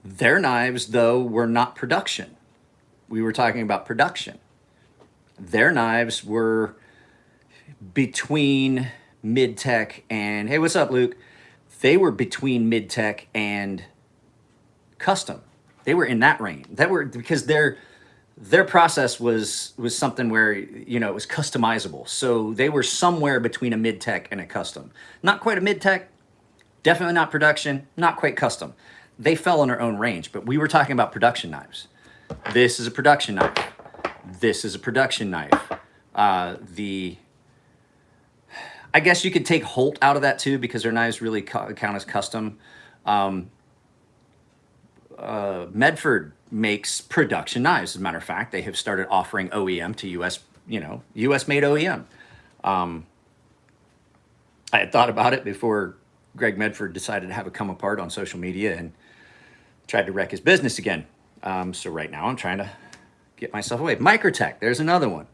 Their knives, though, were not production. We were talking about production. Their knives were between mid-tech and, hey, what's up, Luke? They were between mid-tech and custom. They were in that range. Because their process was something where, you know, it was customizable. So they were somewhere between a mid-tech and a custom. Not quite a mid-tech, definitely not production, not quite custom. They fell in their own range, but we were talking about production knives. This is a production knife. This is a production knife. I guess you could take Holt out of that too, because their knives really count as custom. Medford makes production knives. As a matter of fact, they have started offering OEM to US made OEM. I had thought about it before Greg Medford decided to have a come apart on social media and tried to wreck his business again. So right now I'm trying to get myself away. Microtech, there's another one.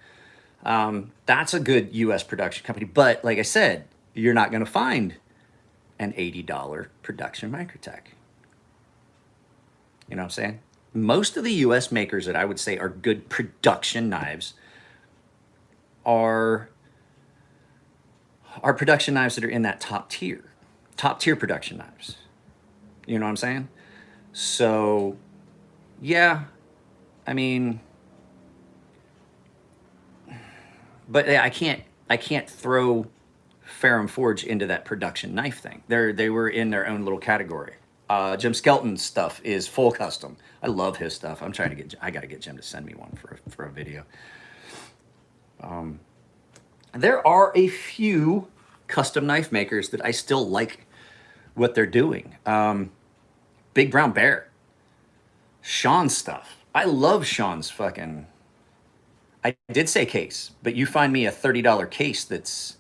That's a good US production company, but like I said, you're not going to find an $80 production Microtech. You know what I'm saying? Most of the US makers that I would say are good production knives are production knives that are in that top tier production knives. You know what I'm saying? So, yeah, I mean, but I can't throw Ferrum Forge into that production knife thing. They were in their own little category. Jim Skelton's stuff is full custom. I love his stuff. I gotta get Jim to send me one for a video. There are a few custom knife makers that I still like what they're doing. Big Brown Bear, Sean's stuff. I love Sean's fucking. I did say case, but you find me a $30 case that's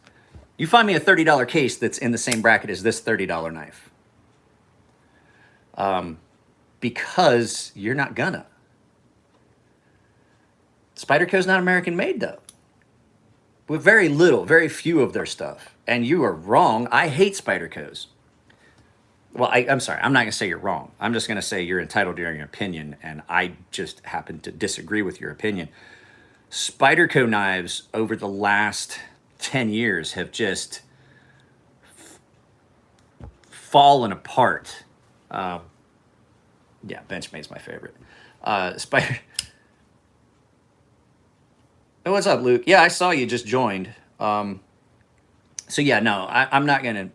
in the same bracket as this $30 knife. Because you're not gonna. Spyderco's not American made though. With very few of their stuff. And you are wrong. I hate Spyderco's. Well, I'm sorry. I'm not going to say you're wrong. I'm just going to say you're entitled to your opinion, and I just happen to disagree with your opinion. Spyderco knives over the last 10 years have just fallen apart. Yeah, Benchmade's my favorite. Spider. Oh, what's up, Luke? Yeah, I saw you just joined. So yeah, no, I'm not gonna.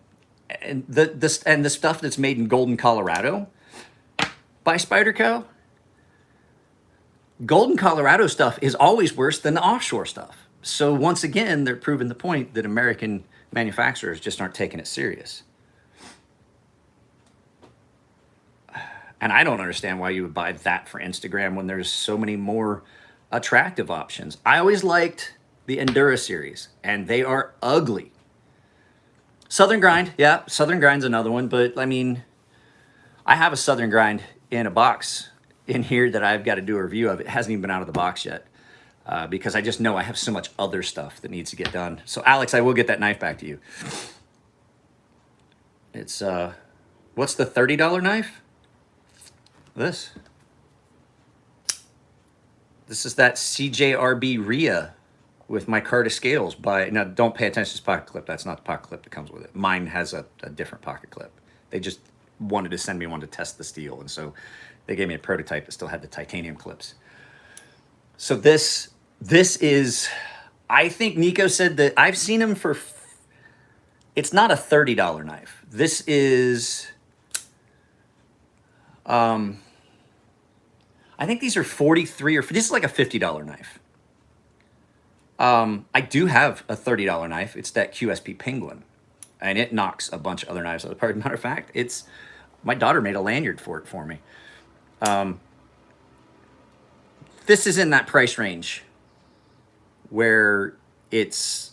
And the stuff that's made in Golden, Colorado, by Spyderco. Golden, Colorado stuff is always worse than the offshore stuff. So once again, they're proving the point that American manufacturers just aren't taking it serious. And I don't understand why you would buy that for Instagram when there's so many more attractive options. I always liked the Endura series, and they are ugly. Southern Grind, yeah, Southern Grind's another one, but I mean, I have a Southern Grind in a box in here that I've got to do a review of. It hasn't even been out of the box yet because I just know I have so much other stuff that needs to get done. So Alex, I will get that knife back to you. It's, what's the $30 knife? This is that CJRB Rhea with micarta scales by, now don't pay attention to this pocket clip. That's not the pocket clip that comes with it. Mine has a different pocket clip. They just wanted to send me one to test the steel, and so they gave me a prototype that still had the titanium clips. So this is, I think Nico said that I've seen them for, it's not a $30 knife. This is, I think these are 43 or, this is like a $50 knife. I do have a $30 knife. It's that QSP Penguin, and it knocks a bunch of other knives out of the park. Matter of fact, it's, my daughter made a lanyard for it for me. This is in that price range where it's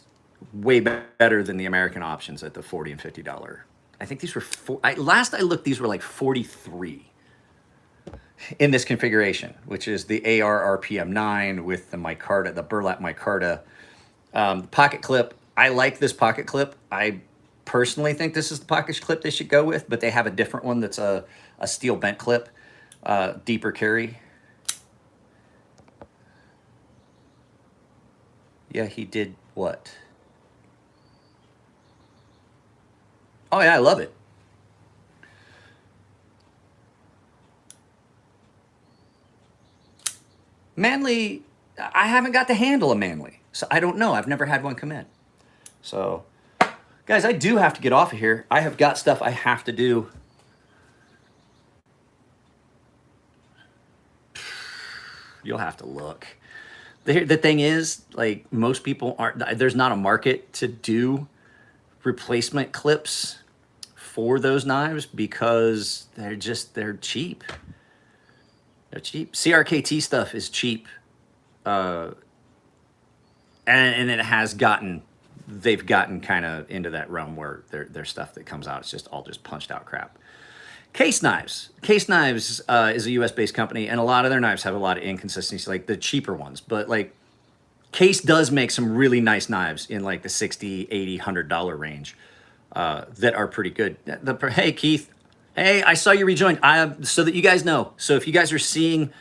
way better than the American options at the $40 and $50. I think these were, last I looked, these were like 43 in this configuration, which is the AR RPM 9 with the micarta, the burlap micarta. Pocket clip, I like this pocket clip. I personally think this is the pocket clip they should go with, but they have a different one that's a steel bent clip, deeper carry. Yeah, he did what? Oh yeah, I love it. Manly, I haven't got to handle a Manly, so I don't know. I've never had one come in. So, guys, I do have to get off of here. I have got stuff I have to do. You'll have to look. The thing is, like, most people aren't, there's not a market to do replacement clips for those knives because they're cheap. They're cheap. CRKT stuff is cheap. And it has gotten, they've gotten kind of into that realm where their stuff that comes out, it's just all just punched out crap. Case Knives. Case Knives is a US-based company, and a lot of their knives have a lot of inconsistencies, like the cheaper ones. But like, Case does make some really nice knives in like the $60, $80, $100 range that are pretty good. Hey, Keith. Hey, I saw you rejoined. So that you guys know. So if you guys are seeing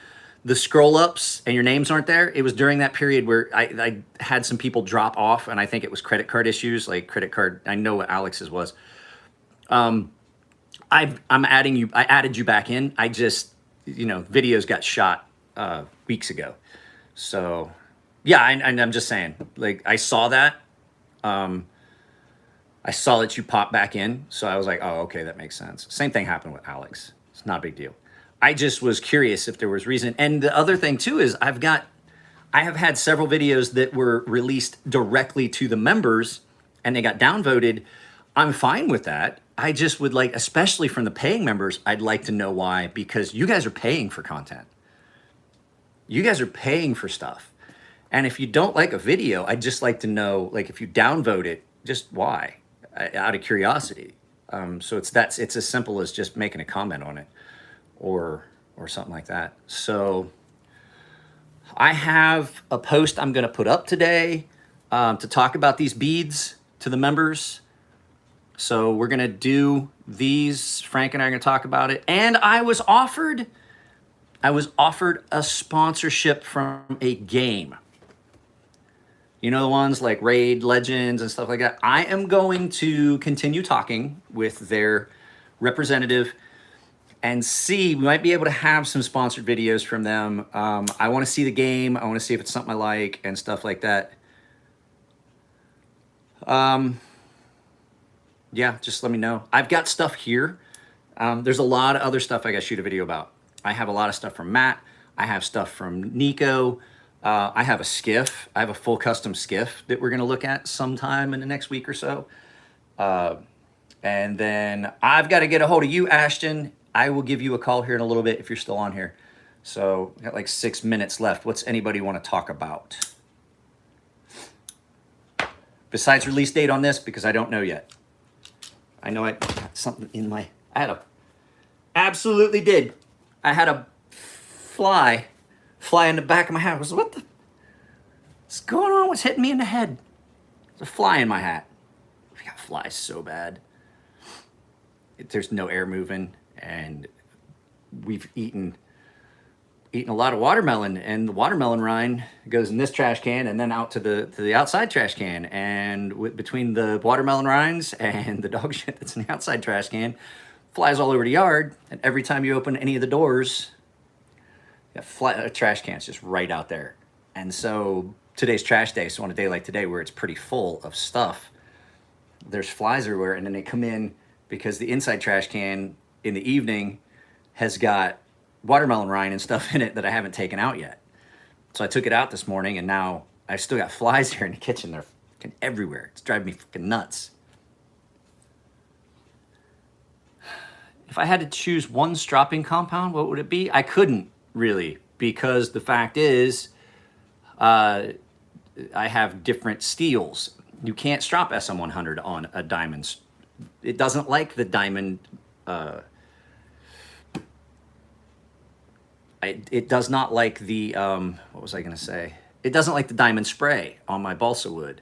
the scroll ups and your names aren't there, it was during that period where I had some people drop off, and I think it was credit card issues, like credit card. I know what Alex's was. I'm adding you. I added you back in. I just, videos got shot weeks ago. So yeah, I'm just saying, like, I saw that. I saw that you popped back in, so I was like, oh, okay, that makes sense. Same thing happened with Alex. It's not a big deal. I just was curious if there was reason. And the other thing too is I have had several videos that were released directly to the members and they got downvoted. I'm fine with that. I just would like, especially from the paying members, I'd like to know why, because you guys are paying for content. You guys are paying for stuff. And if you don't like a video, I'd just like to know, like, if you downvote it, just why, out of curiosity. So it's as simple as just making a comment on it or something like that. So I have a post I'm going to put up today to talk about these beads to the members. So we're going to do these. Frank and I are going to talk about it. And I was offered a sponsorship from a game. You know, the ones like Raid Legends and stuff like that. I am going to continue talking with their representative and see, we might be able to have some sponsored videos from them. I want to see the game. I want to see if it's something I like and stuff like that. Yeah, just let me know. I've got stuff here. There's a lot of other stuff I got to shoot a video about. I have a lot of stuff from Matt. I have stuff from Nico. I have a skiff. I have a full custom skiff that we're going to look at sometime in the next week or so. And then I've got to get a hold of you, Ashton. I will give you a call here in a little bit if you're still on here. So we got like 6 minutes left. What's anybody want to talk about? Besides release date on this, because I don't know yet. I know I got something in my, absolutely did. I had a fly in the back of my hat. I was, what's going on? What's hitting me in the head? There's a fly in my hat. I got flies so bad. There's no air moving, and we've eaten a lot of watermelon, and the watermelon rind goes in this trash can and then out to the outside trash can. And between the watermelon rinds and the dog shit that's in the outside trash can, flies all over the yard, and every time you open any of the doors, a trash can's just right out there. And so today's trash day, so on a day like today where it's pretty full of stuff, there's flies everywhere, and then they come in because the inside trash can in the evening has got watermelon rind and stuff in it that I haven't taken out yet. So I took it out this morning, and now I've still got flies here in the kitchen. They're fucking everywhere. It's driving me fucking nuts. If I had to choose one stropping compound, what would it be? I couldn't really, because the fact is, I have different steels. You can't strop SM100 on a diamond. It doesn't like the diamond. It does not like the, what was I going to say? It doesn't like the diamond spray on my balsa wood.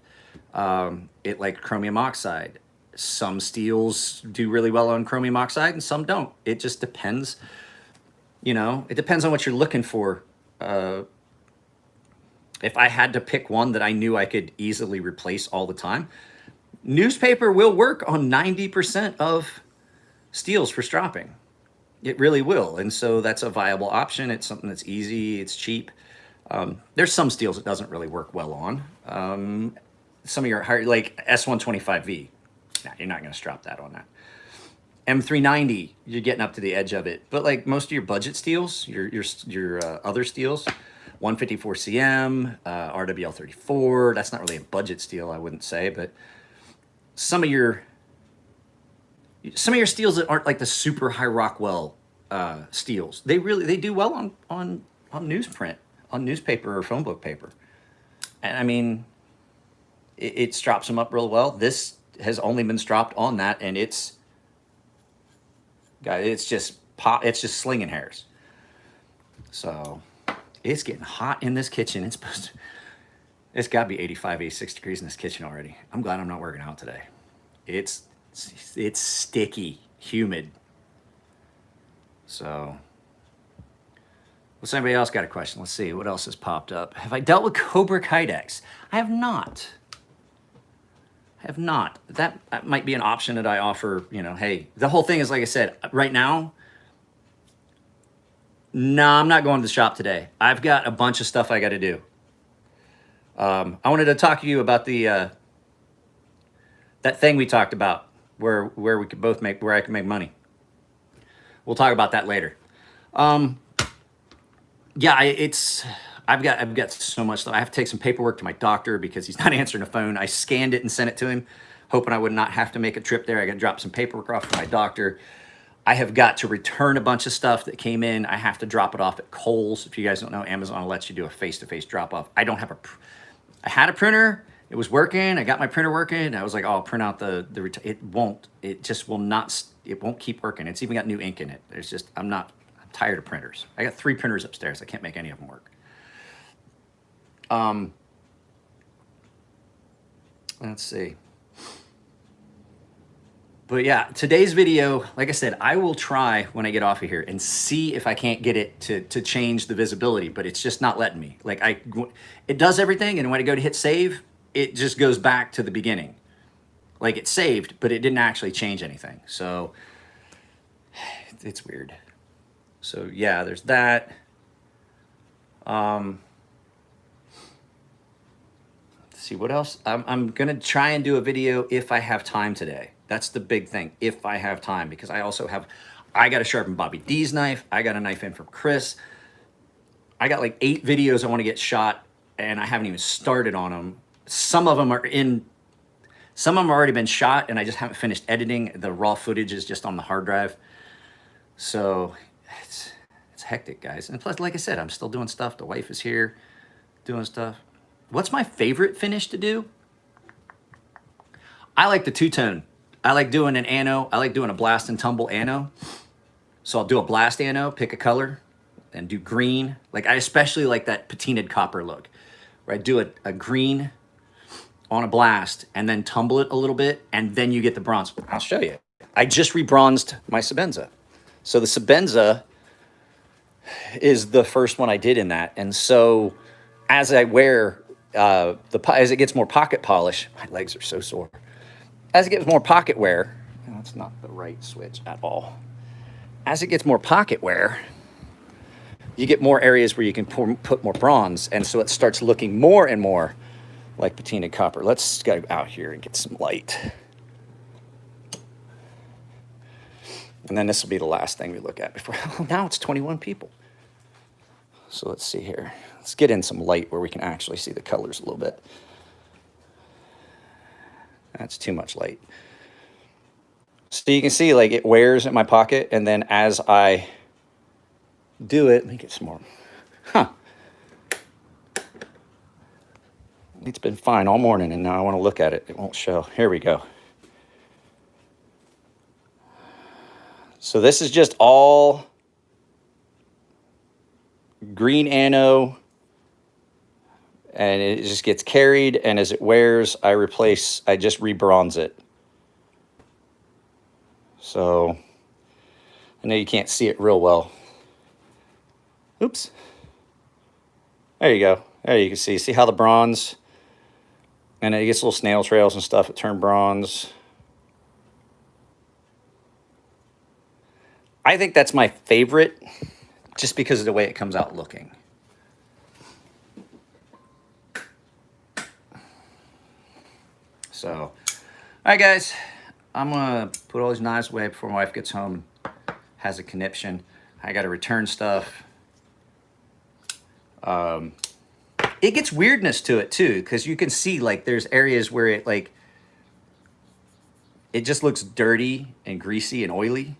It liked chromium oxide. Some steels do really well on chromium oxide and some don't. It just depends, you know, it depends on what you're looking for. If I had to pick one that I knew I could easily replace all the time, newspaper will work on 90% of steels for stropping. It really will. And so that's a viable option. It's something that's easy, it's cheap. There's some steels it doesn't really work well on. Some of your higher, like S125V, nah, you're not going to strop that on that. M390, you're getting up to the edge of it. But like most of your budget steels, your other steels, 154CM, RWL34, that's not really a budget steel, I wouldn't say, but some of your steels that aren't like the super high Rockwell steels, they do well on newsprint, on newspaper or phone book paper. And I mean, it strops them up real well. This has only been stropped on that, and it's just slinging hairs. So it's getting hot in this kitchen. It's got to be 85, 86 degrees in this kitchen already. I'm glad I'm not working out today. It's sticky, humid. So, what's anybody else got a question? Let's see, what else has popped up? Have I dealt with Cobra Kydex? I have not. That might be an option that I offer, you know, hey, the whole thing is, like I said, right now, no, I'm not going to the shop today. I've got a bunch of stuff I got to do. I wanted to talk to you about the that thing we talked about where we could both where I can make money. We'll talk about that later. Yeah, I've got so much stuff. I have to take some paperwork to my doctor because he's not answering the phone. I scanned it and sent it to him, hoping I would not have to make a trip there. I got to drop some paperwork off to my doctor. I have got to return a bunch of stuff that came in. I have to drop it off at Kohl's. If you guys don't know, Amazon lets you do a face-to-face drop-off. I don't have I had a printer. It was working. I got my printer working. I was like, oh, I'll print out it just will not, it won't keep working. It's even got new ink in it. I'm tired of printers. I got 3 printers upstairs. I can't make any of them work. Let's see. But yeah, today's video, like I said, I will try when I get off of here and see if I can't get it to change the visibility, but it's just not letting me. Like it does everything, and when I go to hit save, it just goes back to the beginning. Like it saved, but it didn't actually change anything. So it's weird. So yeah, there's that. Let's see what else. I'm gonna try and do a video if I have time today. That's the big thing, if I have time, because I got to sharpen Bobby D's knife. I got a knife in from Chris. I got like 8 videos I want to get shot, and I haven't even started on them. Some of them are already been shot, and I just haven't finished editing. The raw footage is just on the hard drive. So it's hectic, guys. And plus, like I said, I'm still doing stuff. The wife is here doing stuff. What's my favorite finish to do? I like the two-tone. I like doing an ano. I like doing a blast and tumble ano. So I'll do a blast ano, pick a color, and do green. Like I especially like that patinaed copper look, where I do a green on a blast and then tumble it a little bit, and then you get the bronze. I'll show you. I just rebronzed my Sebenza. So the Sebenza is the first one I did in that. And so as I wear, as it gets more pocket polish, my legs are so sore. As it gets more pocket wear, That's not the right switch at all. As it gets more pocket wear, you get more areas where you can put more bronze, and so it starts looking more and more like patina copper. Let's go out here and get some light. And then this will be the last thing we look at before, oh, now it's 21 people. So let's see here. Let's get in some light where we can actually see the colors a little bit. That's too much light. So you can see like it wears in my pocket, and then as I do it, let me get some more. It's been fine all morning, and now I want to look at it. It won't show. Here we go. So this is just all green anno, and it just gets carried, and as it wears, I just rebronze it. So I know you can't see it real well. Oops. There you go. There you can see how the bronze, and it gets little snail trails and stuff. It turned bronze. I think that's my favorite just because of the way it comes out looking. So, all right, guys, I'm going to put all these knives away before my wife gets home and has a conniption. I got to return stuff. It gets weirdness to it too, because you can see like there's areas where it just looks dirty and greasy and oily.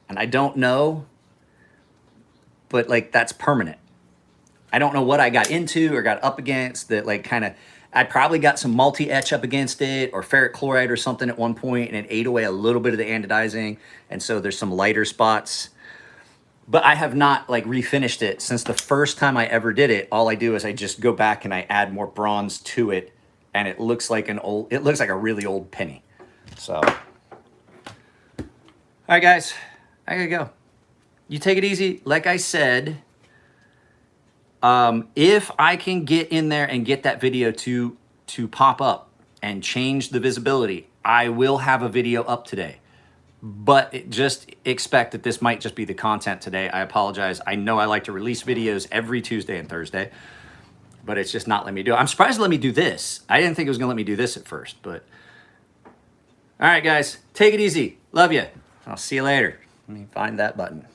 And I don't know, but like that's permanent. I don't know what I got into or got up against that like kind of, I probably got some multi-etch up against it or ferric chloride or something at one point, and it ate away a little bit of the anodizing. And so there's some lighter spots. But I have not like refinished it since the first time I ever did it. All I do is I just go back and I add more bronze to it, and it looks like a really old penny. So, all right, guys, I gotta go. You take it easy. Like I said, if I can get in there and get that video to pop up and change the visibility, I will have a video up today. But just expect that this might just be the content today. I apologize. I know I like to release videos every Tuesday and Thursday, but it's just not letting me do it. I'm surprised it let me do this. I didn't think it was going to let me do this at first, but all right, guys, take it easy. Love you. I'll see you later. Let me find that button.